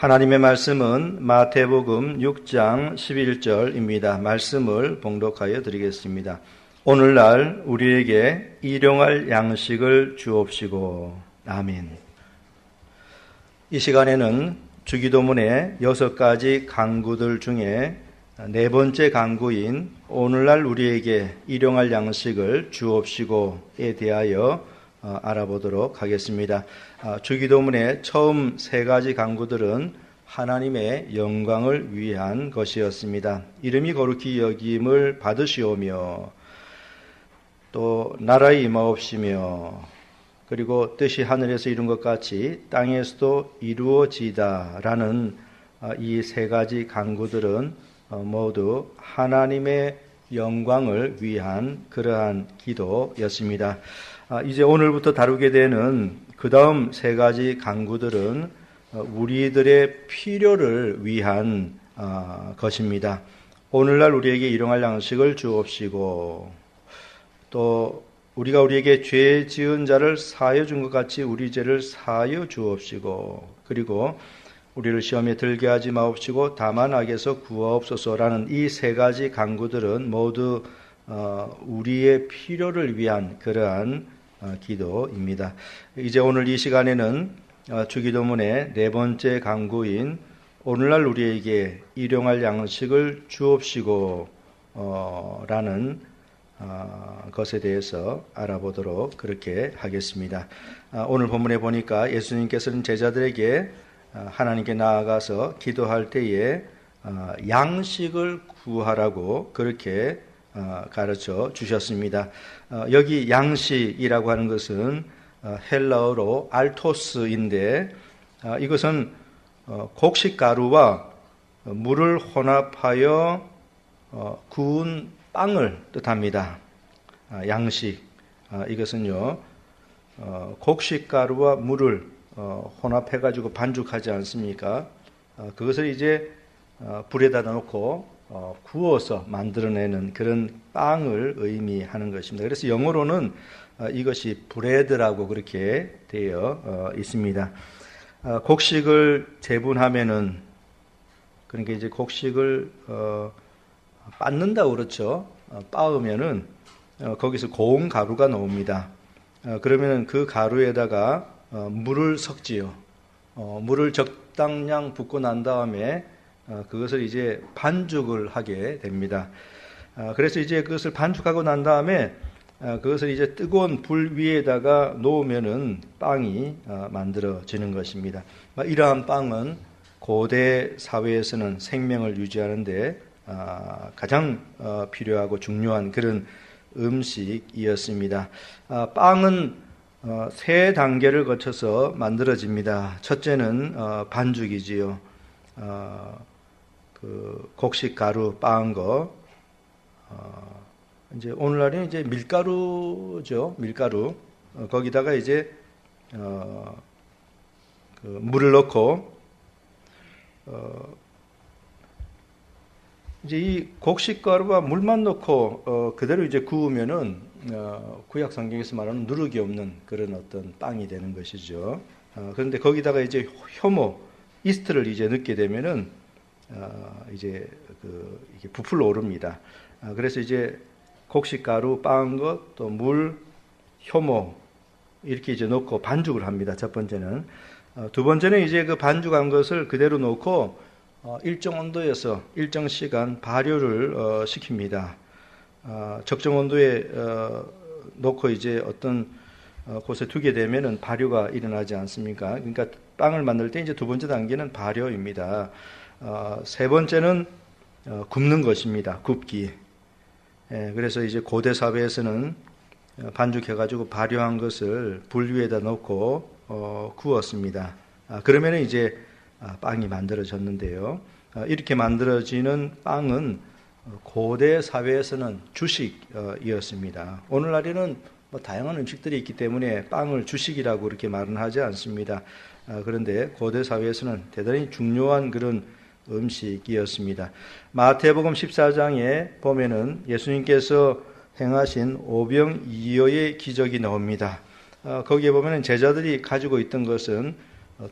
하나님의 말씀은 마태복음 6장 11절입니다. 말씀을 봉독하여 드리겠습니다. 오늘날 우리에게 일용할 양식을 주옵시고. 아멘. 이 시간에는 주기도문의 6가지 간구들 중에 네 번째 간구인 오늘날 우리에게 일용할 양식을 주옵시고에 대하여 알아보도록 하겠습니다. 주기도문의 처음 3가지 간구들은 하나님의 영광을 위한 것이었습니다. 이름이 거룩히 여김을 받으시오며 또 나라의 임하옵시며 그리고 뜻이 하늘에서 이룬 것 같이 땅에서도 이루어지다라는 이 3가지 간구들은 모두 하나님의 영광을 위한 그러한 기도였습니다. 이제 오늘부터 다루게 되는 그 다음 3가지 간구들은 우리들의 필요를 위한 것입니다. 오늘날 우리에게 일용할 양식을 주옵시고 또 우리가 우리에게 죄 지은 자를 사하여 준 것 같이 우리 죄를 사하여 주옵시고 그리고 우리를 시험에 들게 하지 마옵시고 다만 악에서 구하옵소서라는 이 3가지 간구들은 모두 우리의 필요를 위한 그러한 기도입니다. 이제 오늘 이 시간에는 주기도문의 4번째 간구인 오늘날 우리에게 일용할 양식을 주옵시고 라는 것에 대해서 알아보도록 그렇게 하겠습니다. 오늘 본문에 보니까 예수님께서는 제자들에게 하나님께 나아가서 기도할 때에 양식을 구하라고 그렇게 가르쳐 주셨습니다. 여기 양식이라고 하는 것은 헬라어로 알토스인데 이것은 곡식가루와 물을 혼합하여 구운 빵을 뜻합니다. 양식 이것은요 곡식가루와 물을 혼합해가지고 반죽하지 않습니까? 그것을 이제 불에다 놓고 구워서 만들어내는 그런 빵을 의미하는 것입니다. 그래서 영어로는 이것이 브레드라고 그렇게 되어 있습니다. 곡식을 재분하면은 그러니까 이제 곡식을 빻는다고 그렇죠. 빻으면은 거기서 고운 가루가 나옵니다. 그러면은 그 가루에다가 물을 섞지요. 물을 적당량 붓고 난 다음에 그것을 이제 반죽을 하게 됩니다. 그래서 이제 그것을 반죽하고 난 다음에 그것을 이제 뜨거운 불 위에다가 놓으면은 빵이 만들어지는 것입니다. 이러한 빵은 고대 사회에서는 생명을 유지하는데 가장 필요하고 중요한 그런 음식이었습니다. 빵은 3단계를 거쳐서 만들어집니다. 첫째는 반죽이지요. 그 곡식 가루 빻은 거 이제 오늘날에는 이제 밀가루죠. 밀가루 거기다가 이제 그 물을 넣고 이제 이 곡식가루와 물만 넣고 그대로 이제 구우면은 구약 성경에서 말하는 누룩이 없는 그런 어떤 빵이 되는 것이죠. 그런데 거기다가 이제 효모 이스트를 이제 넣게 되면은 이제 이게 부풀어 오릅니다. 그래서 이제 곡식가루 빻은 것, 또 물, 효모 이렇게 이제 넣고 반죽을 합니다. 첫 번째는. 두 번째는 이제 그 반죽한 것을 그대로 놓고 일정 온도에서 일정 시간 발효를 시킵니다. 적정 온도에 놓고 이제 어떤 곳에 두게 되면은 발효가 일어나지 않습니까? 그러니까 빵을 만들 때 이제 두 번째 단계는 발효입니다. 세 번째는 굽는 것입니다. 굽기. 그래서 이제 고대 사회에서는 반죽해가지고 발효한 것을 불 위에다 놓고 구웠습니다. 그러면은 이제 빵이 만들어졌는데요. 이렇게 만들어지는 빵은 고대 사회에서는 주식이었습니다. 오늘날에는 다양한 음식들이 있기 때문에 빵을 주식이라고 그렇게 말은 하지 않습니다. 그런데 고대 사회에서는 대단히 중요한 그런 음식이었습니다. 마태복음 14장에 보면은 예수님께서 행하신 오병이어의 기적이 나옵니다. 거기에 보면은 제자들이 가지고 있던 것은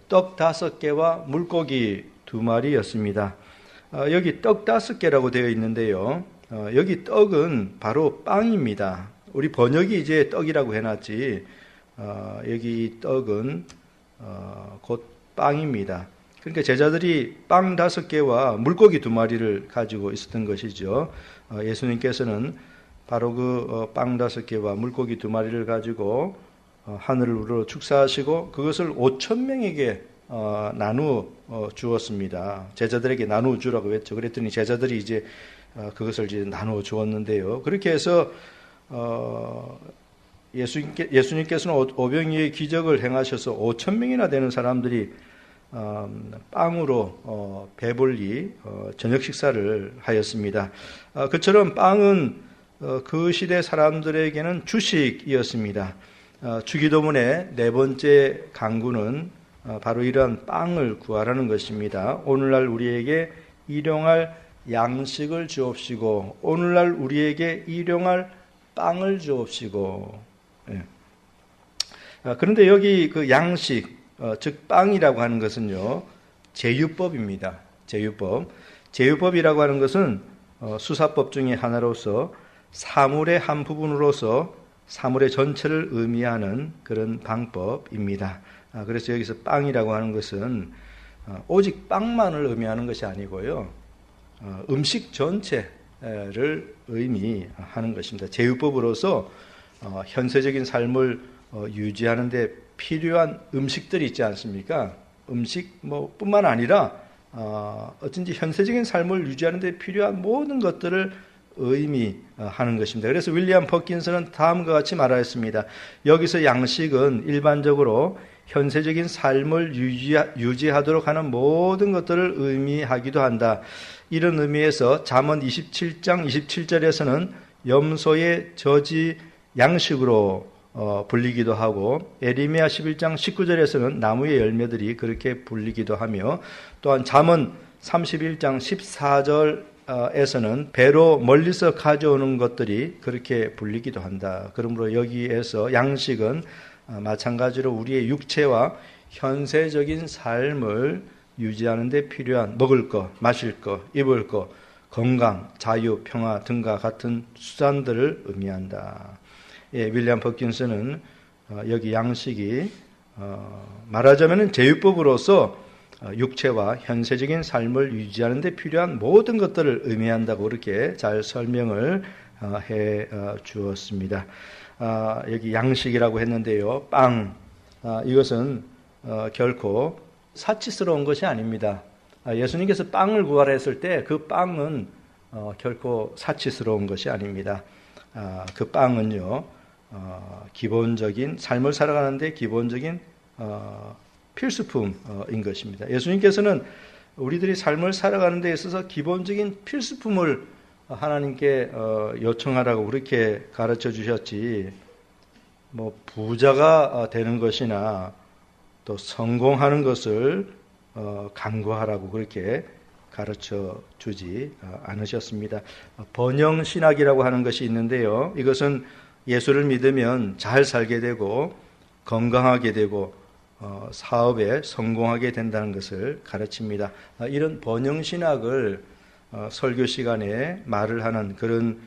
떡 5개와 물고기 2마리였습니다. 여기 떡 5개라고 되어 있는데요. 여기 떡은 바로 빵입니다. 우리 번역이 이제 떡이라고 해놨지, 여기 떡은 곧 빵입니다. 그러니까 제자들이 빵 5개와 물고기 2마리를 가지고 있었던 것이죠. 예수님께서는 바로 그 빵 5개와 물고기 2마리를 가지고 하늘을 우러러 축사하시고 그것을 5,000명에게 나누어 주었습니다. 제자들에게 나누어 주라고 했죠. 그랬더니 제자들이 이제 그것을 이제 나누어 주었는데요. 그렇게 해서 예수님께서는 오병이어의 기적을 행하셔서 5,000명이나 되는 사람들이 빵으로 배불리 저녁 식사를 하였습니다. 그처럼 빵은 그 시대 사람들에게는 주식이었습니다. 주기도문의 4번째 강구는 바로 이러한 빵을 구하라는 것입니다. 오늘날 우리에게 일용할 양식을 주옵시고 오늘날 우리에게 일용할 빵을 주옵시고. 예. 그런데 여기 그 양식, 즉 빵이라고 하는 것은요, 제유법입니다. 제유법이라고 하는 것은 수사법 중에 하나로서 사물의 한 부분으로서 사물의 전체를 의미하는 그런 방법입니다. 그래서 여기서 빵이라고 하는 것은 오직 빵만을 의미하는 것이 아니고요, 음식 전체를 의미하는 것입니다. 제유법으로서 현세적인 삶을 유지하는 데 필요한 음식들이 있지 않습니까? 음식 뿐만 아니라 어쩐지 현세적인 삶을 유지하는 데 필요한 모든 것들을 의미하는 것입니다. 그래서 윌리엄 퍼킨스는 다음과 같이 말하였습니다. 여기서 양식은 일반적으로 현세적인 삶을 유지하도록 하는 모든 것들을 의미하기도 한다. 이런 의미에서 잠언 27장 27절에서는 염소의 젖이 양식으로 불리기도 하고, 에레미야 11장 19절에서는 나무의 열매들이 그렇게 불리기도 하며, 또한 잠언 31장 14절에서는 배로 멀리서 가져오는 것들이 그렇게 불리기도 한다. 그러므로 여기에서 양식은 마찬가지로 우리의 육체와 현세적인 삶을 유지하는 데 필요한 먹을 것, 마실 것, 입을 것, 건강, 자유, 평화 등과 같은 수단들을 의미한다. 예, 윌리엄 퍼킨스는 여기 양식이 말하자면 제유법으로서 육체와 현세적인 삶을 유지하는 데 필요한 모든 것들을 의미한다고 그렇게 잘 설명을 해 주었습니다. 여기 양식이라고 했는데요. 빵, 이것은 결코 사치스러운 것이 아닙니다. 예수님께서 빵을 구하라 했을 때 그 빵은 결코 사치스러운 것이 아닙니다. 그 빵은요, 기본적인 삶을 살아가는데 기본적인 필수품인 것입니다. 예수님께서는 우리들이 삶을 살아가는 데 있어서 기본적인 필수품을 하나님께 요청하라고 그렇게 가르쳐 주셨지, 부자가 되는 것이나 또 성공하는 것을 간구하라고 그렇게 가르쳐 주지 않으셨습니다. 번영신학이라고 하는 것이 있는데요. 이것은 예수를 믿으면 잘 살게 되고 건강하게 되고 사업에 성공하게 된다는 것을 가르칩니다. 이런 번영신학을 설교 시간에 말을 하는 그런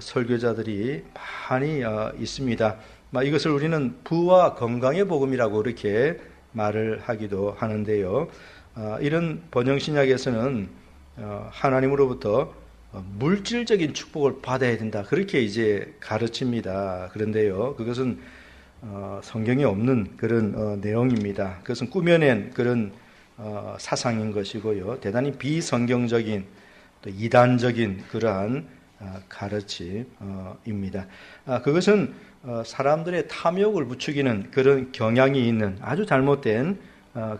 설교자들이 많이 있습니다. 이것을 우리는 부와 건강의 복음이라고 이렇게 말을 하기도 하는데요. 이런 번영신학에서는 하나님으로부터 물질적인 축복을 받아야 된다, 그렇게 이제 가르칩니다. 그런데요, 그것은 성경에 없는 그런 내용입니다. 그것은 꾸며낸 그런 사상인 것이고요, 대단히 비성경적인 또 이단적인 그러한 가르침입니다. 그것은 사람들의 탐욕을 부추기는 그런 경향이 있는 아주 잘못된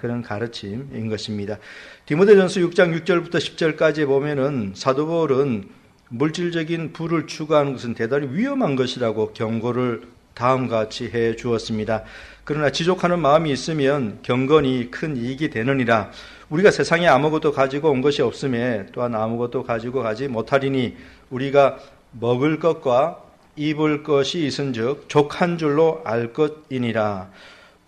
그런 가르침인 것입니다. 디모데전서 6장 6절부터 10절까지 보면은 사도 바울은 물질적인 부를 추구하는 것은 대단히 위험한 것이라고 경고를 다음과 같이 해 주었습니다. 그러나 지족하는 마음이 있으면 경건이 큰 이익이 되느니라. 우리가 세상에 아무것도 가지고 온 것이 없음에 또한 아무것도 가지고 가지 못하리니 우리가 먹을 것과 입을 것이 있은즉 족한 줄로 알 것이니라.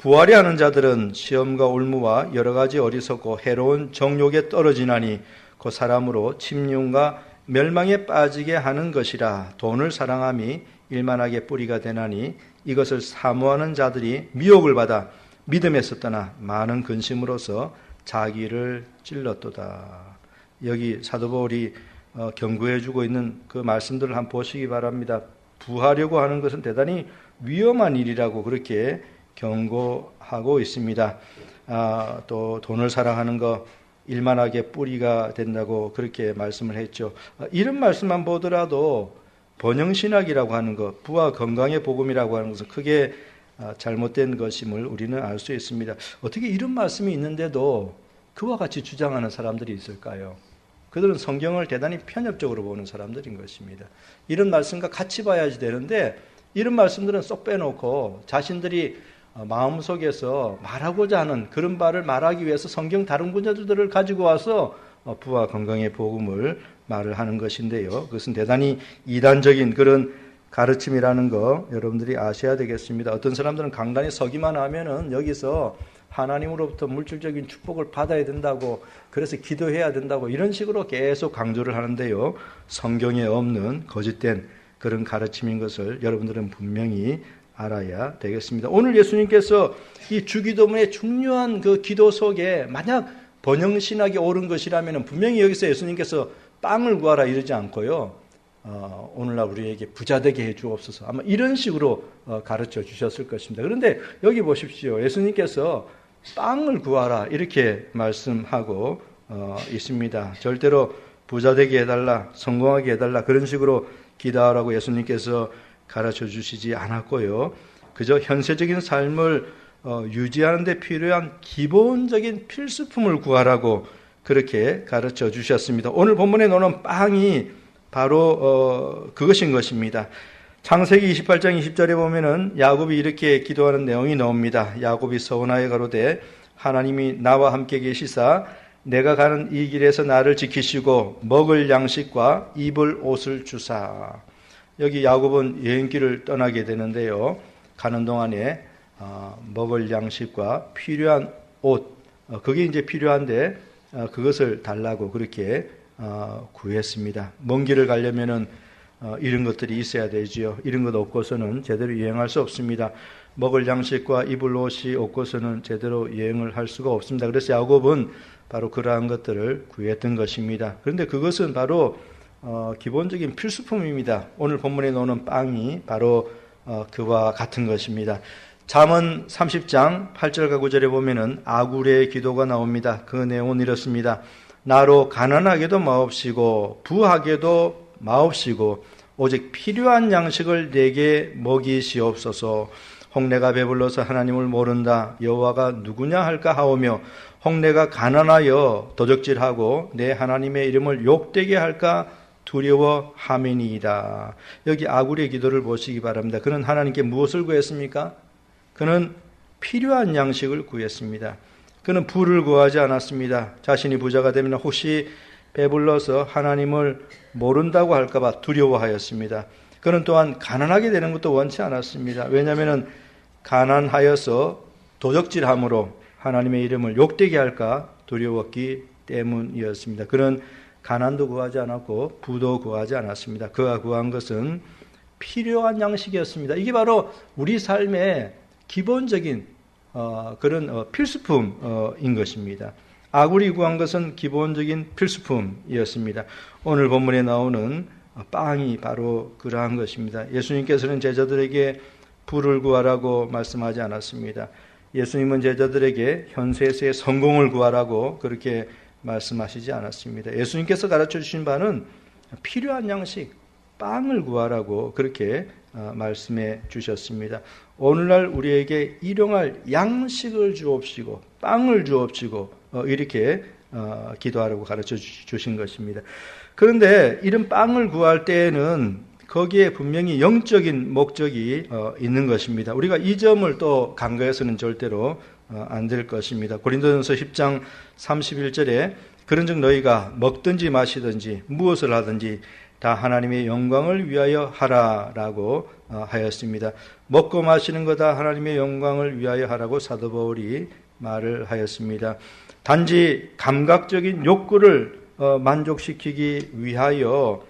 부활이 하는 자들은 시험과 올무와 여러 가지 어리석고 해로운 정욕에 떨어지나니 그 사람으로 침륜과 멸망에 빠지게 하는 것이라. 돈을 사랑함이 일만하게 뿌리가 되나니 이것을 사모하는 자들이 미혹을 받아 믿음에서 떠나 많은 근심으로서 자기를 찔렀도다. 여기 사도 바울이 경고해주고 있는 그 말씀들을 한번 보시기 바랍니다. 부하려고 하는 것은 대단히 위험한 일이라고 그렇게 경고하고 있습니다. 또 돈을 사랑하는 거 일만하게 뿌리가 된다고 그렇게 말씀을 했죠. 이런 말씀만 보더라도 번영신학이라고 하는 것, 부와 건강의 복음이라고 하는 것은 크게 잘못된 것임을 우리는 알 수 있습니다. 어떻게 이런 말씀이 있는데도 그와 같이 주장하는 사람들이 있을까요? 그들은 성경을 대단히 편협적으로 보는 사람들인 것입니다. 이런 말씀과 같이 봐야지 되는데 이런 말씀들은 쏙 빼놓고 자신들이 마음속에서 말하고자 하는 그런 말을 말하기 위해서 성경 다른 구절들을 가지고 와서 부와 건강의 복음을 말을 하는 것인데요. 그것은 대단히 이단적인 그런 가르침이라는 거 여러분들이 아셔야 되겠습니다. 어떤 사람들은 강단에 서기만 하면은 여기서 하나님으로부터 물질적인 축복을 받아야 된다고, 그래서 기도해야 된다고 이런 식으로 계속 강조를 하는데요. 성경에 없는 거짓된 그런 가르침인 것을 여러분들은 분명히 알아야 되겠습니다. 오늘 예수님께서 이 주기도문의 중요한 그 기도 속에 만약 번영신학이 옳은 것이라면 분명히 여기서 예수님께서 빵을 구하라 이러지 않고요. 오늘날 우리에게 부자되게 해주옵소서. 아마 이런 식으로 가르쳐 주셨을 것입니다. 그런데 여기 보십시오. 예수님께서 빵을 구하라 이렇게 말씀하고 있습니다. 절대로 부자되게 해달라, 성공하게 해달라 그런 식으로 기도하라고 예수님께서 가르쳐 주시지 않았고요. 그저 현세적인 삶을 유지하는 데 필요한 기본적인 필수품을 구하라고 그렇게 가르쳐 주셨습니다. 오늘 본문에 나오는 빵이 바로 그것인 것입니다. 창세기 28장 20절에 보면은 야곱이 이렇게 기도하는 내용이 나옵니다. 야곱이 서원하여 가로되 하나님이 나와 함께 계시사 내가 가는 이 길에서 나를 지키시고 먹을 양식과 입을 옷을 주사. 여기 야곱은 여행길을 떠나게 되는데요. 가는 동안에 먹을 양식과 필요한 옷, 그게 이제 필요한데 그것을 달라고 그렇게 구했습니다. 먼 길을 가려면은 이런 것들이 있어야 되지요. 이런 것 없고서는 제대로 여행할 수 없습니다. 먹을 양식과 입을 옷이 없고서는 제대로 여행을 할 수가 없습니다. 그래서 야곱은 바로 그러한 것들을 구했던 것입니다. 그런데 그것은 바로 기본적인 필수품입니다. 오늘 본문에 나오는 빵이 바로 그와 같은 것입니다. 잠언 30장 8절과 9절에 보면은 아굴의 기도가 나옵니다. 그 내용은 이렇습니다. 나로 가난하게도 마옵시고 부하게도 마옵시고 오직 필요한 양식을 내게 먹이시옵소서. 홍내가 배불러서 하나님을 모른다. 여호와가 누구냐 할까 하오며 홍내가 가난하여 도적질하고 내 하나님의 이름을 욕되게 할까 두려워함이니이다. 여기 아굴의 기도를 보시기 바랍니다. 그는 하나님께 무엇을 구했습니까? 그는 필요한 양식을 구했습니다. 그는 부를 구하지 않았습니다. 자신이 부자가 되면 혹시 배불러서 하나님을 모른다고 할까봐 두려워하였습니다. 그는 또한 가난하게 되는 것도 원치 않았습니다. 왜냐하면 가난하여서 도적질함으로 하나님의 이름을 욕되게 할까 두려웠기 때문이었습니다. 그는 가난도 구하지 않았고 부도 구하지 않았습니다. 그가 구한 것은 필요한 양식이었습니다. 이게 바로 우리 삶의 기본적인 그런 필수품인 것입니다. 아굴이 구한 것은 기본적인 필수품이었습니다. 오늘 본문에 나오는 빵이 바로 그러한 것입니다. 예수님께서는 제자들에게 부를 구하라고 말씀하지 않았습니다. 예수님은 제자들에게 현세에서의 성공을 구하라고 그렇게 말씀하시지 않았습니다. 예수님께서 가르쳐 주신 바는 필요한 양식, 빵을 구하라고 그렇게 말씀해 주셨습니다. 오늘날 우리에게 일용할 양식을 주옵시고 빵을 주옵시고 이렇게 기도하라고 가르쳐 주신 것입니다. 그런데 이런 빵을 구할 때에는 거기에 분명히 영적인 목적이 있는 것입니다. 우리가 이 점을 또 간과해서는 절대로 안 될 것입니다. 고린도전서 10장 31절에 그런즉 너희가 먹든지 마시든지 무엇을 하든지 다 하나님의 영광을 위하여 하라라고 하였습니다. 먹고 마시는 거 다 하나님의 영광을 위하여 하라고 사도 바울이 말을 하였습니다. 단지 감각적인 욕구를 만족시키기 위하여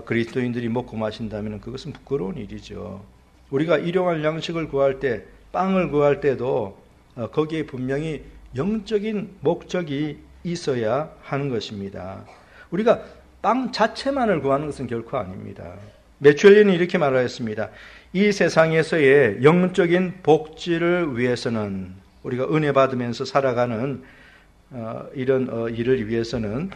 그리스도인들이 먹고 마신다면 그것은 부끄러운 일이죠. 우리가 일용할 양식을 구할 때, 빵을 구할 때도 거기에 분명히 영적인 목적이 있어야 하는 것입니다. 우리가 빵 자체만을 구하는 것은 결코 아닙니다. 매추엘린이 이렇게 말하였습니다. 이 세상에서의 영적인 복지를 위해서는, 우리가 은혜 받으면서 살아가는 이런 일을 위해서는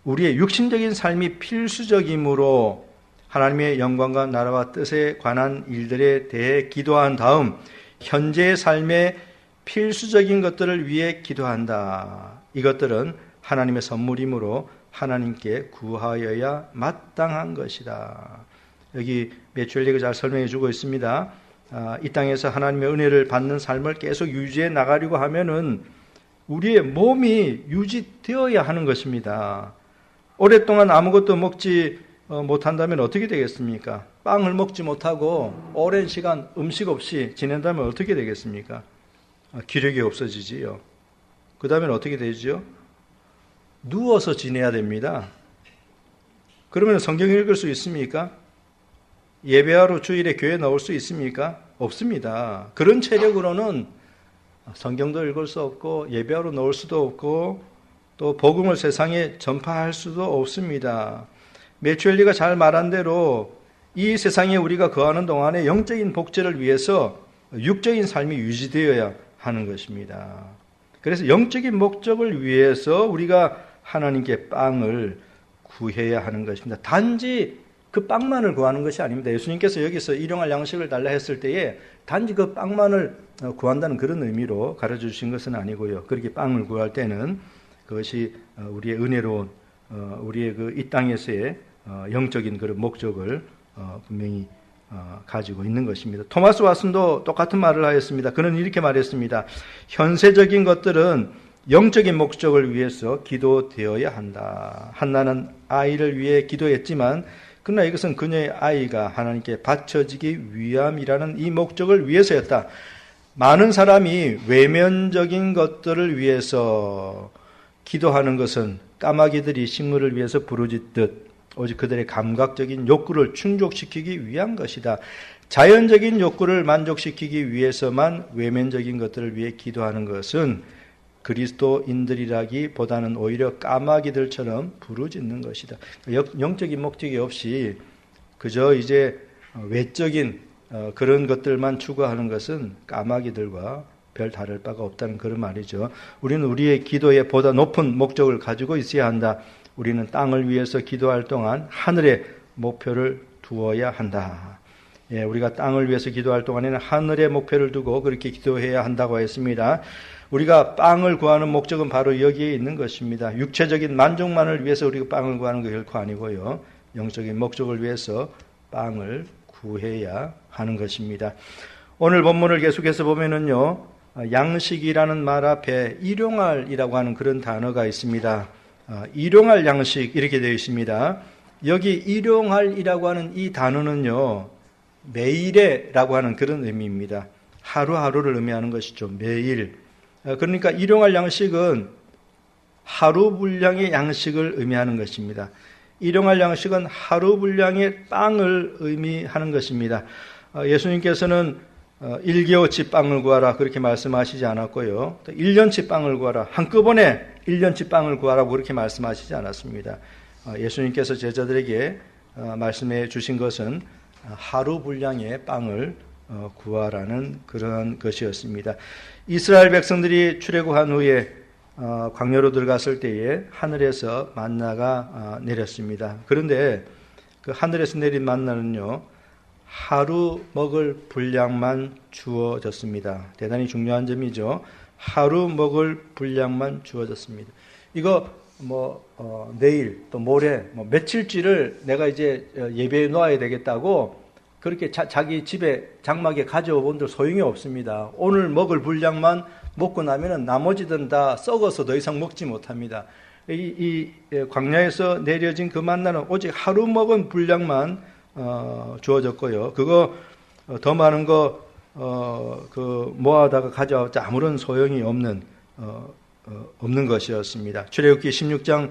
우리의 육신적인 삶이 필수적이므로 하나님의 영광과 나라와 뜻에 관한 일들에 대해 기도한 다음 현재의 삶의 필수적인 것들을 위해 기도한다. 이것들은 하나님의 선물이므로 하나님께 구하여야 마땅한 것이다. 여기 매추엘리가 잘 설명해 주고 있습니다. 이 땅에서 하나님의 은혜를 받는 삶을 계속 유지해 나가려고 하면은 우리의 몸이 유지되어야 하는 것입니다. 오랫동안 아무것도 먹지 못한다면 어떻게 되겠습니까? 빵을 먹지 못하고 오랜 시간 음식 없이 지낸다면 어떻게 되겠습니까? 기력이 없어지지요. 그 다음엔 어떻게 되지요? 누워서 지내야 됩니다. 그러면 성경 읽을 수 있습니까? 예배하러 주일에 교회 나올 수 있습니까? 없습니다. 그런 체력으로는 성경도 읽을 수 없고 예배하러 나올 수도 없고 또 복음을 세상에 전파할 수도 없습니다. 매추엘리가 잘 말한 대로 이 세상에 우리가 거하는 동안에 영적인 복제를 위해서 육적인 삶이 유지되어야 하는 것입니다. 그래서 영적인 목적을 위해서 우리가 하나님께 빵을 구해야 하는 것입니다. 단지 그 빵만을 구하는 것이 아닙니다. 예수님께서 여기서 일용할 양식을 달라 했을 때에 단지 그 빵만을 구한다는 그런 의미로 가르쳐 주신 것은 아니고요. 그렇게 빵을 구할 때는 그것이 우리의 은혜로운 우리의 그 이 땅에서의 영적인 그런 목적을 분명히 가지고 있는 것입니다. 토마스 왓슨도 똑같은 말을 하였습니다. 그는 이렇게 말했습니다. 현세적인 것들은 영적인 목적을 위해서 기도되어야 한다. 한나는 아이를 위해 기도했지만 그러나 이것은 그녀의 아이가 하나님께 바쳐지기 위함이라는 이 목적을 위해서였다. 많은 사람이 외면적인 것들을 위해서 기도하는 것은 까마귀들이 식물을 위해서 부르짖듯 오직 그들의 감각적인 욕구를 충족시키기 위한 것이다. 자연적인 욕구를 만족시키기 위해서만 외면적인 것들을 위해 기도하는 것은 그리스도인들이라기보다는 오히려 까마귀들처럼 부르짖는 것이다. 영적인 목적이 없이 그저 이제 외적인 그런 것들만 추구하는 것은 까마귀들과 별 다를 바가 없다는 그런 말이죠. 우리는 우리의 기도에 보다 높은 목적을 가지고 있어야 한다. 우리는 땅을 위해서 기도할 동안 하늘의 목표를 두어야 한다. 예, 우리가 땅을 위해서 기도할 동안에는 하늘의 목표를 두고 그렇게 기도해야 한다고 했습니다. 우리가 빵을 구하는 목적은 바로 여기에 있는 것입니다. 육체적인 만족만을 위해서 우리가 빵을 구하는 거 결코 아니고요. 영적인 목적을 위해서 빵을 구해야 하는 것입니다. 오늘 본문을 계속해서 보면은요, 양식이라는 말 앞에 일용할이라고 하는 그런 단어가 있습니다. 일용할 양식 이렇게 되어 있습니다. 여기 일용할이라고 하는 이 단어는요, 매일에라고 하는 그런 의미입니다. 하루하루를 의미하는 것이죠. 매일. 그러니까 일용할 양식은 하루 분량의 양식을 의미하는 것입니다. 일용할 양식은 하루 분량의 빵을 의미하는 것입니다. 예수님께서는 1개월치 빵을 구하라 그렇게 말씀하시지 않았고요. 1년치 빵을 구하라, 한꺼번에 1년치 빵을 구하라고 그렇게 말씀하시지 않았습니다. 예수님께서 제자들에게 말씀해 주신 것은 하루 분량의 빵을 구하라는 그런 것이었습니다. 이스라엘 백성들이 출애굽한 후에 광야로 들어갔을 때에 하늘에서 만나가 내렸습니다. 그런데 그 하늘에서 내린 만나는요, 하루 먹을 분량만 주어졌습니다. 대단히 중요한 점이죠. 하루 먹을 분량만 주어졌습니다. 이거 내일 또 모레 며칠치를 내가 이제 예배해 놓아야 되겠다고 그렇게 자기 집에 장막에 가져오 본들 소용이 없습니다. 오늘 먹을 분량만 먹고 나면은 나머지들은 다 썩어서 더 이상 먹지 못합니다. 이 광야에서 내려진 그 만나는 오직 하루 먹은 분량만 주어졌고요. 그거 더 많은 거 모아다가 가져왔자 아무런 소용이 없는 것이었습니다. 출애굽기 16장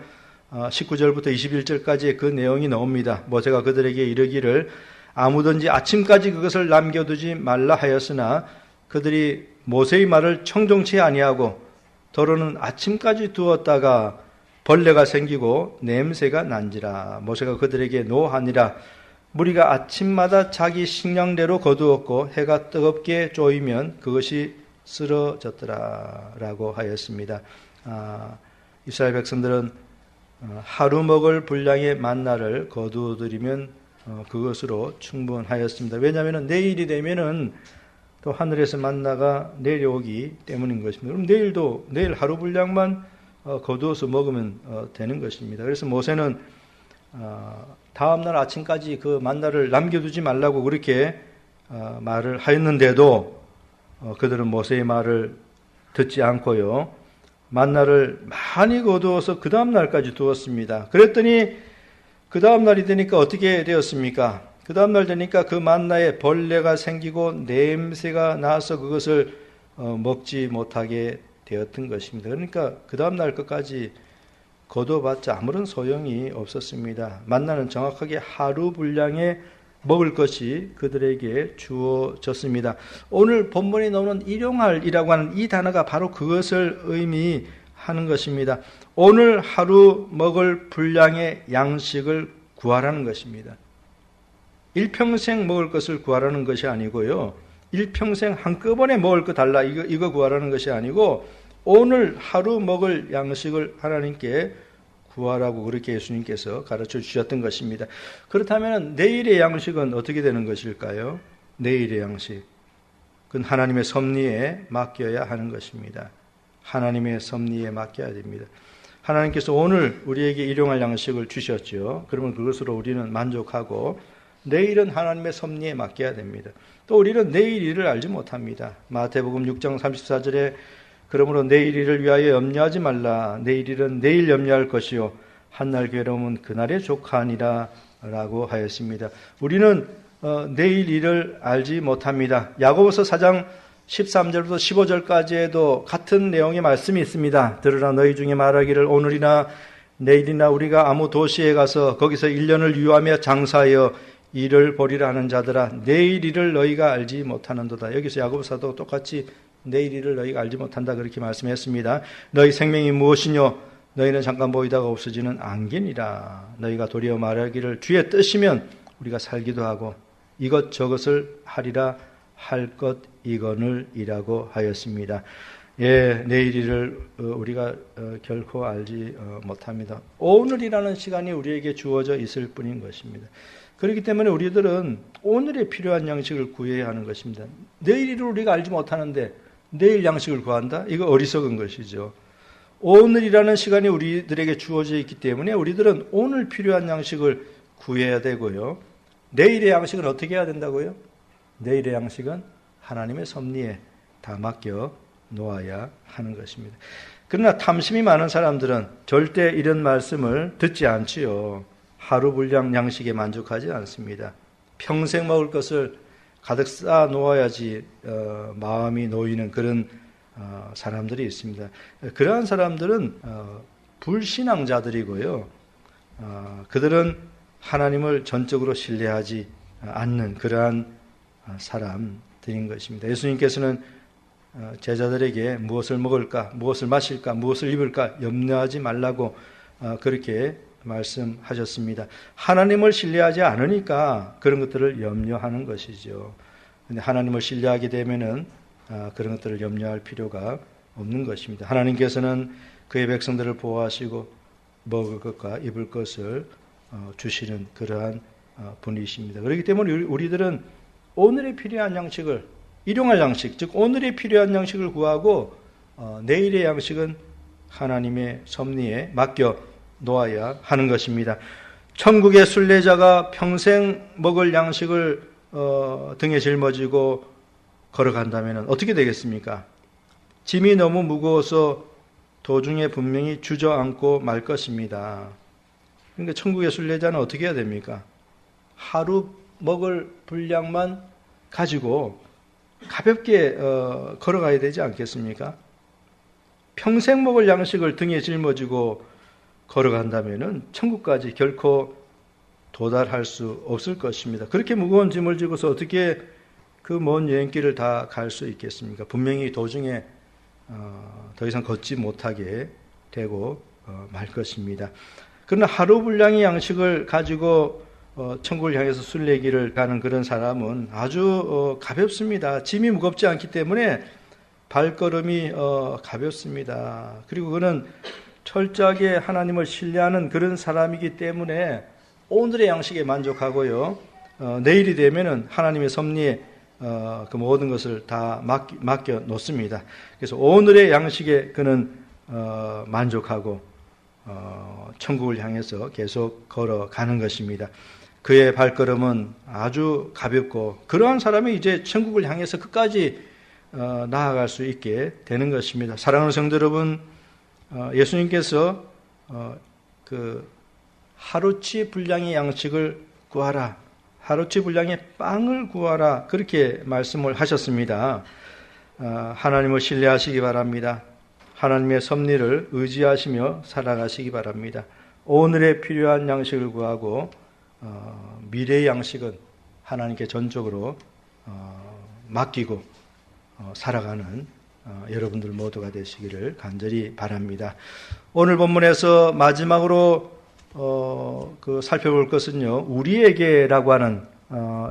19절부터 21절까지 그 내용이 나옵니다. 모세가 그들에게 이르기를 아무든지 아침까지 그것을 남겨두지 말라 하였으나 그들이 모세의 말을 청종치 아니하고 더러는 아침까지 두었다가 벌레가 생기고 냄새가 난지라. 모세가 그들에게 노하니라. 무리가 아침마다 자기 식량대로 거두었고 해가 뜨겁게 쪼이면 그것이 쓰러졌더라 라고 하였습니다. 이스라엘 백성들은 하루 먹을 분량의 만나를 거두어들이면 그것으로 충분하였습니다. 왜냐하면 내일이 되면은 또 하늘에서 만나가 내려오기 때문인 것입니다. 그럼 내일 하루 분량만 거두어서 먹으면 되는 것입니다. 그래서 모세는 다음날 아침까지 그 만나를 남겨두지 말라고 그렇게 말을 하였는데도 그들은 모세의 말을 듣지 않고요. 만나를 많이 거두어서 그 다음날까지 두었습니다. 그랬더니 그 다음날이 되니까 어떻게 되었습니까? 그 다음날 되니까 그 만나에 벌레가 생기고 냄새가 나서 그것을 먹지 못하게 되었던 것입니다. 그러니까 그 다음날 끝까지 거둬봤자 아무런 소용이 없었습니다. 만나는 정확하게 하루 분량의 먹을 것이 그들에게 주어졌습니다. 오늘 본문에 나오는 일용할이라고 하는 이 단어가 바로 그것을 의미하는 것입니다. 오늘 하루 먹을 분량의 양식을 구하라는 것입니다. 일평생 먹을 것을 구하라는 것이 아니고요. 일평생 한꺼번에 먹을 거 달라 이거 구하라는 것이 아니고 오늘 하루 먹을 양식을 하나님께 구하라고 그렇게 예수님께서 가르쳐 주셨던 것입니다. 그렇다면 내일의 양식은 어떻게 되는 것일까요? 내일의 양식. 그건 하나님의 섭리에 맡겨야 하는 것입니다. 하나님의 섭리에 맡겨야 됩니다. 하나님께서 오늘 우리에게 일용할 양식을 주셨죠. 그러면 그것으로 우리는 만족하고 내일은 하나님의 섭리에 맡겨야 됩니다. 또 우리는 내일 일을 알지 못합니다. 마태복음 6장 34절에 그러므로 내일 일을 위하여 염려하지 말라. 내일 일은 내일 염려할 것이요 한날 괴로움은 그날에 족하니라 라고 하였습니다. 우리는 내일 일을 알지 못합니다. 야고보서 4장 13절부터 15절까지에도 같은 내용의 말씀이 있습니다. 들으라 너희 중에 말하기를 오늘이나 내일이나 우리가 아무 도시에 가서 거기서 1년을 유하며 장사하여 일을 벌이라 하는 자들아 내일 일을 너희가 알지 못하는도다. 여기서 야고보서도 똑같이 내일 일을 너희가 알지 못한다 그렇게 말씀했습니다. 너희 생명이 무엇이뇨? 너희는 잠깐 보이다가 없어지는 안개니라. 너희가 도리어 말하기를 주의 뜻이면 우리가 살기도 하고 이것저것을 하리라 할 것 이거늘이라고 하였습니다. 예, 내일 일을 우리가 결코 알지 못합니다. 오늘이라는 시간이 우리에게 주어져 있을 뿐인 것입니다. 그렇기 때문에 우리들은 오늘에 필요한 양식을 구해야 하는 것입니다. 내일 일을 우리가 알지 못하는데 내일 양식을 구한다? 이거 어리석은 것이죠. 오늘이라는 시간이 우리들에게 주어져 있기 때문에 우리들은 오늘 필요한 양식을 구해야 되고요. 내일의 양식은 어떻게 해야 된다고요? 내일의 양식은 하나님의 섭리에 다 맡겨 놓아야 하는 것입니다. 그러나 탐심이 많은 사람들은 절대 이런 말씀을 듣지 않지요. 하루 분량 양식에 만족하지 않습니다. 평생 먹을 것을 가득 쌓아 놓아야지 마음이 놓이는 그런 사람들이 있습니다. 그러한 사람들은 불신앙자들이고요. 그들은 하나님을 전적으로 신뢰하지 않는 그러한 사람들인 것입니다. 예수님께서는 제자들에게 무엇을 먹을까, 무엇을 마실까, 무엇을 입을까 염려하지 말라고 그렇게 말씀하셨습니다. 하나님을 신뢰하지 않으니까 그런 것들을 염려하는 것이죠. 근데 하나님을 신뢰하게 되면은 그런 것들을 염려할 필요가 없는 것입니다. 하나님께서는 그의 백성들을 보호하시고 먹을 것과 입을 것을 주시는 그러한 분이십니다. 그렇기 때문에 우리들은 오늘에 필요한 양식을, 일용할 양식, 즉 오늘에 필요한 양식을 구하고 내일의 양식은 하나님의 섭리에 맡겨 놓아야 하는 것입니다. 천국의 순례자가 평생 먹을 양식을 등에 짊어지고 걸어간다면 어떻게 되겠습니까? 짐이 너무 무거워서 도중에 분명히 주저앉고 말 것입니다. 그러니까 천국의 순례자는 어떻게 해야 됩니까? 하루 먹을 분량만 가지고 가볍게 걸어가야 되지 않겠습니까? 평생 먹을 양식을 등에 짊어지고 걸어간다면은 천국까지 결코 도달할 수 없을 것입니다. 그렇게 무거운 짐을 지고서 어떻게 그 먼 여행길을 다 갈 수 있겠습니까? 분명히 도중에 더 이상 걷지 못하게 되고 말 것입니다. 그러나 하루 분량의 양식을 가지고 천국을 향해서 순례길을 가는 그런 사람은 아주 가볍습니다. 짐이 무겁지 않기 때문에 발걸음이 가볍습니다. 그리고 그는 철저하게 하나님을 신뢰하는 그런 사람이기 때문에 오늘의 양식에 만족하고요. 내일이 되면은 하나님의 섭리에 그 모든 것을 다 맡겨 놓습니다. 그래서 오늘의 양식에 그는 만족하고 천국을 향해서 계속 걸어가는 것입니다. 그의 발걸음은 아주 가볍고 그러한 사람이 이제 천국을 향해서 끝까지 나아갈 수 있게 되는 것입니다. 사랑하는 성도 여러분, 예수님께서 그 하루치 분량의 양식을 구하라, 하루치 분량의 빵을 구하라 그렇게 말씀을 하셨습니다. 하나님을 신뢰하시기 바랍니다. 하나님의 섭리를 의지하시며 살아가시기 바랍니다. 오늘에 필요한 양식을 구하고 미래의 양식은 하나님께 전적으로 맡기고 살아가는 여러분들 모두가 되시기를 간절히 바랍니다. 오늘 본문에서 마지막으로 살펴볼 것은요, 우리에게라고 하는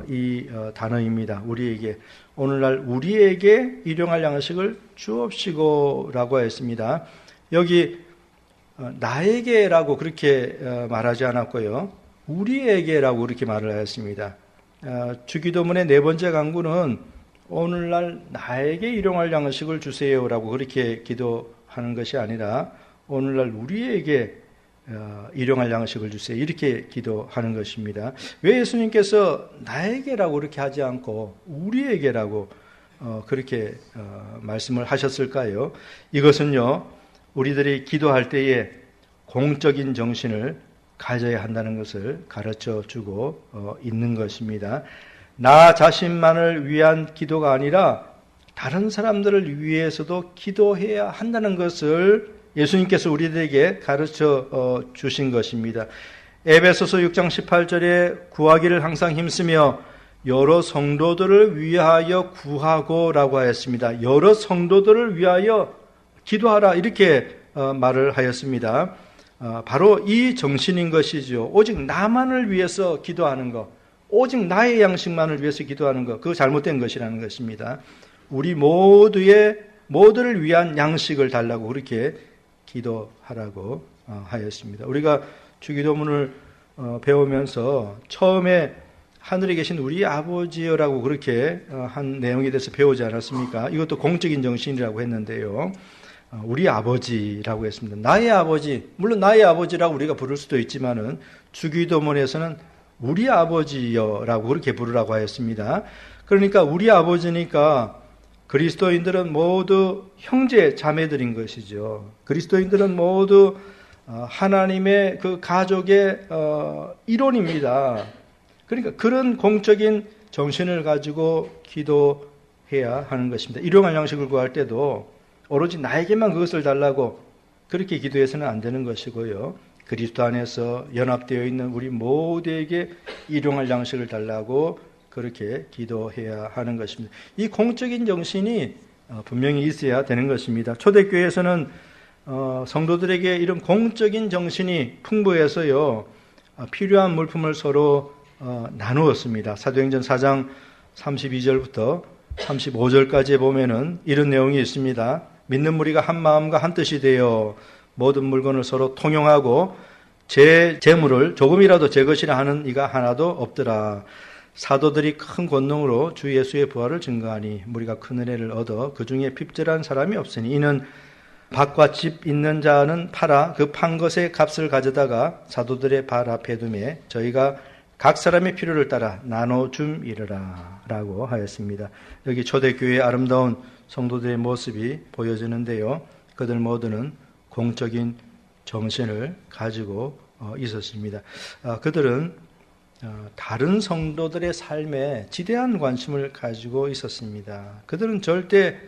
이 단어입니다. 우리에게. 오늘날 우리에게 일용할 양식을 주옵시고라고 했습니다. 여기 나에게라고 그렇게 말하지 않았고요, 우리에게라고 그렇게 말을 하였습니다. 주기도문의 네 번째 강구는 오늘날 나에게 일용할 양식을 주세요라고 그렇게 기도하는 것이 아니라 오늘날 우리에게 일용할 양식을 주세요 이렇게 기도하는 것입니다. 왜 예수님께서 나에게라고 그렇게 하지 않고 우리에게라고 그렇게 말씀을 하셨을까요? 이것은요, 우리들이 기도할 때에 공적인 정신을 가져야 한다는 것을 가르쳐 주고 있는 것입니다. 나 자신만을 위한 기도가 아니라 다른 사람들을 위해서도 기도해야 한다는 것을 예수님께서 우리들에게 가르쳐 주신 것입니다. 에베소서 6장 18절에 구하기를 항상 힘쓰며 여러 성도들을 위하여 구하고라고 하였습니다. 여러 성도들을 위하여 기도하라 이렇게 말을 하였습니다. 바로 이 정신인 것이죠. 오직 나만을 위해서 기도하는 것, 오직 나의 양식만을 위해서 기도하는 것, 그거 잘못된 것이라는 것입니다. 우리 모두를 위한 양식을 달라고 그렇게 기도하라고 하였습니다. 우리가 주기도문을 배우면서 처음에 하늘에 계신 우리 아버지여라고 그렇게 한 내용에 대해서 배우지 않았습니까? 이것도 공적인 정신이라고 했는데요. 우리 아버지라고 했습니다. 나의 아버지, 물론 나의 아버지라고 우리가 부를 수도 있지만은 주기도문에서는 우리 아버지여라고 그렇게 부르라고 하였습니다. 그러니까 우리 아버지니까 그리스도인들은 모두 형제 자매들인 것이죠. 그리스도인들은 모두 하나님의 그 가족의 일원입니다. 그러니까 그런 공적인 정신을 가지고 기도해야 하는 것입니다. 일용할 양식을 구할 때도 오로지 나에게만 그것을 달라고 그렇게 기도해서는 안 되는 것이고요. 그리스도 안에서 연합되어 있는 우리 모두에게 일용할 양식을 달라고 그렇게 기도해야 하는 것입니다. 이 공적인 정신이 분명히 있어야 되는 것입니다. 초대교회에서는 성도들에게 이런 공적인 정신이 풍부해서요, 필요한 물품을 서로 나누었습니다. 사도행전 4장 32절부터 35절까지에 보면은 이런 내용이 있습니다. 믿는 무리가 한 마음과 한 뜻이 되어 모든 물건을 서로 통용하고 제 재물을 조금이라도 제 것이라 하는 이가 하나도 없더라. 사도들이 큰 권능으로 주 예수의 부활을 증거하니 무리가 큰 은혜를 얻어 그 중에 핍절한 사람이 없으니 이는 밭과 집 있는 자는 팔아 그 판 것의 값을 가져다가 사도들의 발 앞에 두매 저희가 각 사람의 필요를 따라 나눠줌이르라 라고 하였습니다. 여기 초대교회의 아름다운 성도들의 모습이 보여지는데요. 그들 모두는 공적인 정신을 가지고 있었습니다. 그들은 다른 성도들의 삶에 지대한 관심을 가지고 있었습니다. 그들은 절대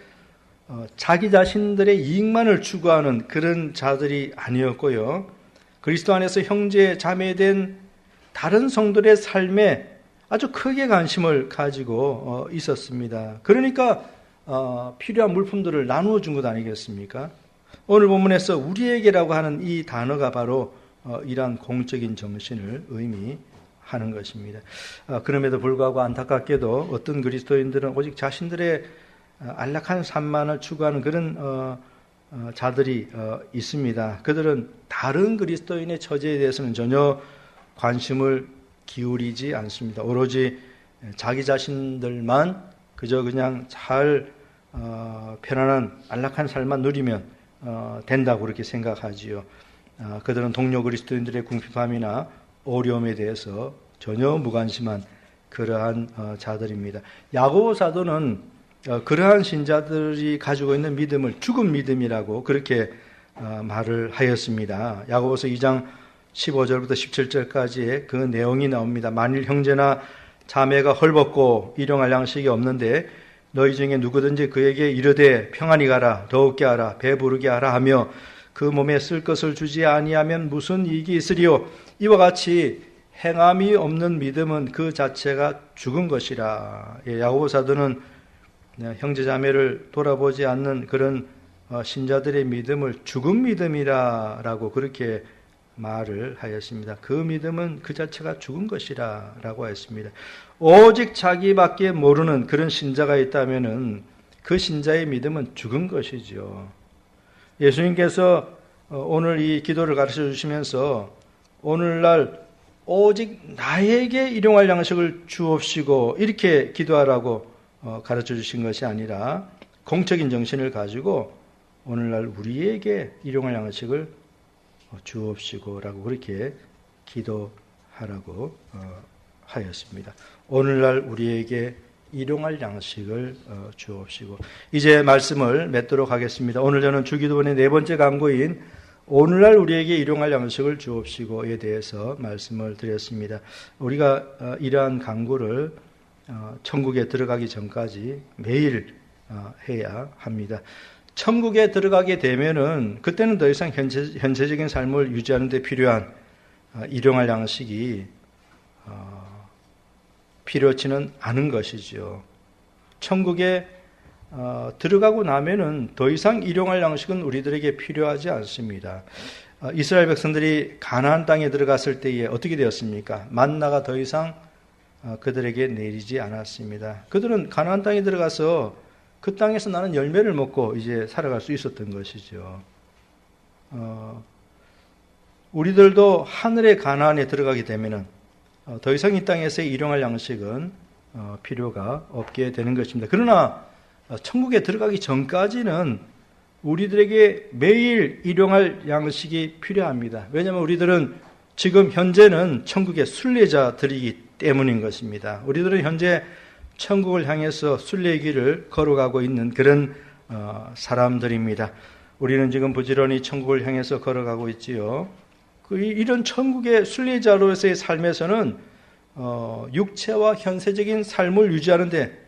자기 자신들의 이익만을 추구하는 그런 자들이 아니었고요. 그리스도 안에서 형제 자매된 다른 성도들의 삶에 아주 크게 관심을 가지고 있었습니다. 그러니까 필요한 물품들을 나누어 준 것 아니겠습니까? 오늘 본문에서 우리에게라고 하는 이 단어가 바로 이러한 공적인 정신을 의미하는 것입니다. 그럼에도 불구하고 안타깝게도 어떤 그리스도인들은 오직 자신들의 안락한 삶만을 추구하는 그런 자들이 있습니다. 그들은 다른 그리스도인의 처지에 대해서는 전혀 관심을 기울이지 않습니다. 오로지 자기 자신들만 그저 그냥 잘 편안한 안락한 삶만 누리면 된다고 그렇게 생각하지요. 그들은 동료 그리스도인들의 궁핍함이나 어려움에 대해서 전혀 무관심한 그러한 자들입니다. 야고보 사도는 그러한 신자들이 가지고 있는 믿음을 죽은 믿음이라고 그렇게 말을 하였습니다. 야고보서 2장 15절부터 17절까지의 그 내용이 나옵니다. 만일 형제나 자매가 헐벗고 일용할 양식이 없는데 너희 중에 누구든지 그에게 이르되 평안히 가라, 더욱게 하라, 배부르게 하라 하며 그 몸에 쓸 것을 주지 아니하면 무슨 이익이 있으리요? 이와 같이 행함이 없는 믿음은 그 자체가 죽은 것이라. 야고보 사도는 형제 자매를 돌아보지 않는 그런 신자들의 믿음을 죽은 믿음이라고 그렇게 말을 하였습니다. 그 믿음은 그 자체가 죽은 것이라 라고 했습니다. 오직 자기밖에 모르는 그런 신자가 있다면 그 신자의 믿음은 죽은 것이죠. 예수님께서 오늘 이 기도를 가르쳐 주시면서 오늘날 오직 나에게 일용할 양식을 주옵시고 이렇게 기도하라고 가르쳐 주신 것이 아니라 공적인 정신을 가지고 오늘날 우리에게 일용할 양식을 주옵시고라고 그렇게 기도하라고 하였습니다. 오늘날 우리에게 일용할 양식을 주옵시고. 이제 말씀을 맺도록 하겠습니다. 오늘 저는 주기도문의 네 번째 강구인 오늘날 우리에게 일용할 양식을 주옵시고에 대해서 말씀을 드렸습니다. 우리가 이러한 강구를 천국에 들어가기 전까지 매일 해야 합니다. 천국에 들어가게 되면은 그때는 더 이상 현세적인 삶을 유지하는 데 필요한 일용할 양식이 필요치는 않은 것이죠. 천국에 들어가고 나면은 더 이상 일용할 양식은 우리들에게 필요하지 않습니다. 이스라엘 백성들이 가나안 땅에 들어갔을 때에 어떻게 되었습니까? 만나가 더 이상 그들에게 내리지 않았습니다. 그들은 가나안 땅에 들어가서 그 땅에서 나는 열매를 먹고 이제 살아갈 수 있었던 것이죠. 우리들도 하늘의 가나안에 들어가게 되면은 더 이상 이 땅에서의 일용할 양식은 필요가 없게 되는 것입니다. 그러나 천국에 들어가기 전까지는 우리들에게 매일 일용할 양식이 필요합니다. 왜냐하면 우리들은 지금 현재는 천국의 순례자들이기 때문인 것입니다. 우리들은 현재 천국을 향해서 순례길을 걸어가고 있는 그런 사람들입니다. 우리는 지금 부지런히 천국을 향해서 걸어가고 있지요. 이런 천국의 순례자로서의 삶에서는 육체와 현세적인 삶을 유지하는데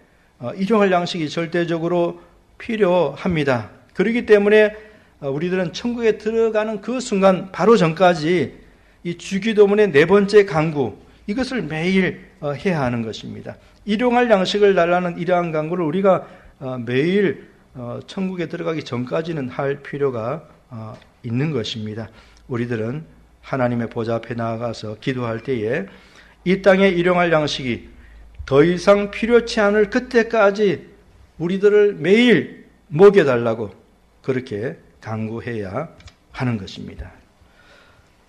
일용할 양식이 절대적으로 필요합니다. 그렇기 때문에 우리들은 천국에 들어가는 그 순간 바로 전까지 이 주기도문의 네 번째 강구 이것을 매일 해야 하는 것입니다. 일용할 양식을 달라는 이러한 강구를 우리가 매일 천국에 들어가기 전까지는 할 필요가 있는 것입니다. 우리들은 하나님의 보좌 앞에 나아가서 기도할 때에 이 땅에 일용할 양식이 더 이상 필요치 않을 그때까지 우리들을 매일 먹여달라고 그렇게 강구해야 하는 것입니다.